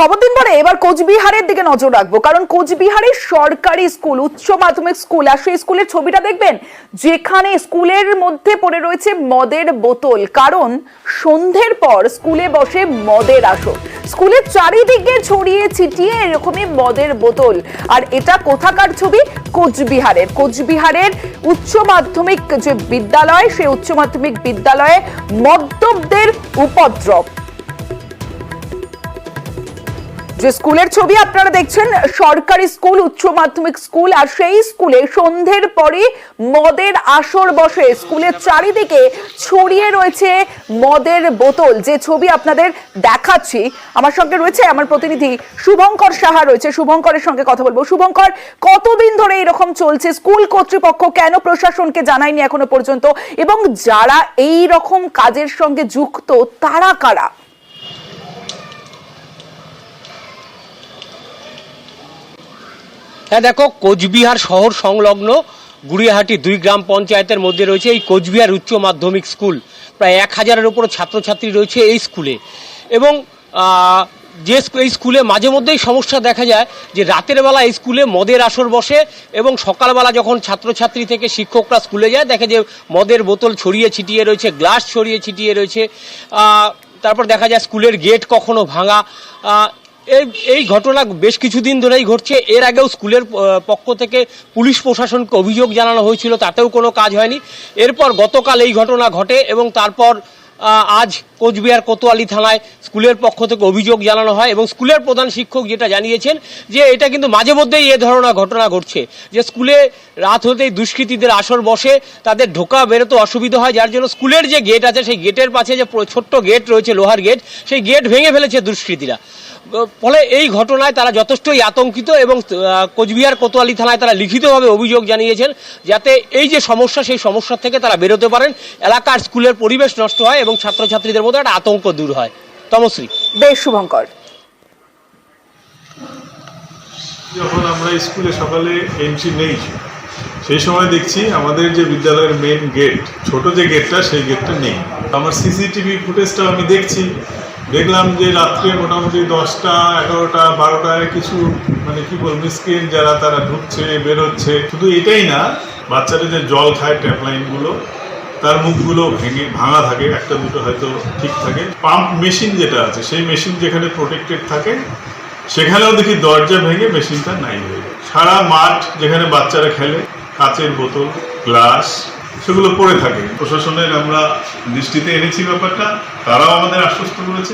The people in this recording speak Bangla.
খবর দিন পরে এবার কোচবিহারের দিকে নজর রাখবো, কারণ কোচবিহারের সরকারি স্কুল, উচ্চ মাধ্যমিক স্কুল, আর সেই স্কুলের ছবিটা দেখবেন যেখানে স্কুলের মধ্যে পড়ে রয়েছে মদের বোতল। কারণ সন্ধ্যের পর স্কুলে বসে মদের আসর, স্কুলের চারিদিকে ছড়িয়ে ছিটিয়ে এরকমই মদের বোতল। আর এটা কোথাকার ছবি? কোচবিহারের উচ্চ মাধ্যমিক যে বিদ্যালয়, সেই উচ্চ মাধ্যমিক বিদ্যালয়ে মদ্যপদের উপদ্রব। যে স্কুলের ছবি আপনারা দেখছেন, সরকারি স্কুল, উচ্চ মাধ্যমিক স্কুল, আর সেই স্কুলে সন্ধ্যের পরে মদের আসর বসে। স্কুলের চারিদিকে ছড়িয়ে রয়েছে মদের বোতল। যে ছবি আপনাদের দেখাচ্ছি, আমার সঙ্গে রয়েছে আমার প্রতিনিধি শুভঙ্কর সাহা রয়েছে, শুভঙ্করের সঙ্গে কথা বলবো। শুভঙ্কর, কতদিন ধরে এরকম চলছে? স্কুল কর্তৃপক্ষ কেন প্রশাসনকে জানায়নি এখনো পর্যন্ত, এবং যারা এই রকম কাজের সঙ্গে যুক্ত তারা কারা? হ্যাঁ দেখো, কোচবিহার শহর সংলগ্ন গুড়িয়াহাটি 2 গ্রাম পঞ্চায়েতের মধ্যে রয়েছে এই কোচবিহার উচ্চ মাধ্যমিক স্কুল। প্রায় 1000-এর উপর ছাত্রছাত্রী রয়েছে এই স্কুলে। এবং যে এই স্কুলে মাঝে মধ্যেই সমস্যা দেখা যায় যে রাতের বেলা এই স্কুলে মদের আসর বসে, এবং সকালবেলা যখন ছাত্রছাত্রী থেকে শিক্ষকরা স্কুলে যায় দেখে যে মদের বোতল ছড়িয়ে ছিটিয়ে রয়েছে, গ্লাস ছড়িয়ে ছিটিয়ে রয়েছে। তারপর দেখা যায় স্কুলের গেট কখনো ভাঙা। এই ঘটনা বেশ কিছুদিন ধরেই ঘটছে। এর আগেও স্কুলের পক্ষ থেকে পুলিশ প্রশাসনকে অভিযোগ জানানো হয়েছিল, তাতেও কোনো কাজ হয়নি। এরপর গতকাল এই ঘটনা ঘটে, এবং তারপর আজ কোচবিহার কোতোয়ালি থানায় স্কুলের পক্ষ থেকে অভিযোগ জানানো হয়। এবং স্কুলের প্রধান শিক্ষক যেটা জানিয়েছেন যে এটা কিন্তু মাঝে মধ্যেই এ ধরনের ঘটনা ঘটছে, যে স্কুলে রাত হতেই দুষ্কৃতীদের আসর বসে, তাদের ঢোকা বেরোতে অসুবিধা হয়, যার জন্য স্কুলের যে গেট আছে সেই গেটের পাশে যে ছোট্ট গেট রয়েছে, লোহার গেট, সেই গেট ভেঙে ফেলেছে দুষ্কৃতীরা। ফলে এই ঘটনায় তারা যথেষ্টই আতঙ্কিত, এবং কোচবিহার কোতোয়ালি থানায় তারা লিখিতভাবে অভিযোগ জানিয়েছেন যাতে এই যে সমস্যা, সেই সমস্যা থেকে তারা বেরোতে পারেন, এলাকার স্কুলের পরিবেশ নষ্ট হয় এবং ছাত্রছাত্রীদের মধ্যে একটা আতঙ্ক দূর হয়। তমশ্রী। বেশ, শুভঙ্কর। যখন আমরা স্কুলে সকালে এন্ট্রি নেই, সেই সময় দেখছি আমাদের যে বিদ্যালয়ের মেন গেট, ছোট যে গেটটা, সেই গেটটা নেই। আমার সিসিটিভি ফুটেজটাও আমি দেখলাম যে রাত্রে মোটামুটি 10টা, 11টা, 12টায় কিছু মিসক্রিয়েন্ট যারা তারা ঢুকছে বেরোচ্ছে। শুধু এটাই না, বাচ্চারা যে জল খায় ট্যাপ লাইনগুলো, তার মুখগুলো ভাঙা থাকে, একটা দুটো হয়তো ঠিক থাকে। পাম্প মেশিন যেটা আছে, সেই মেশিন যেখানে প্রোটেক্টেড থাকে সেখানেও দেখি দরজা ভেঙে মেশিনটা নাই হয়ে যায়। সারা মাঠ যেখানে বাচ্চারা খেলে, কাচের বোতল, গ্লাস, সেগুলো পড়ে থাকে। প্রশাসনের আমরা দৃষ্টিতে এনেছি ব্যাপারটা, তারাও আমাদের আশ্বস্ত করেছে।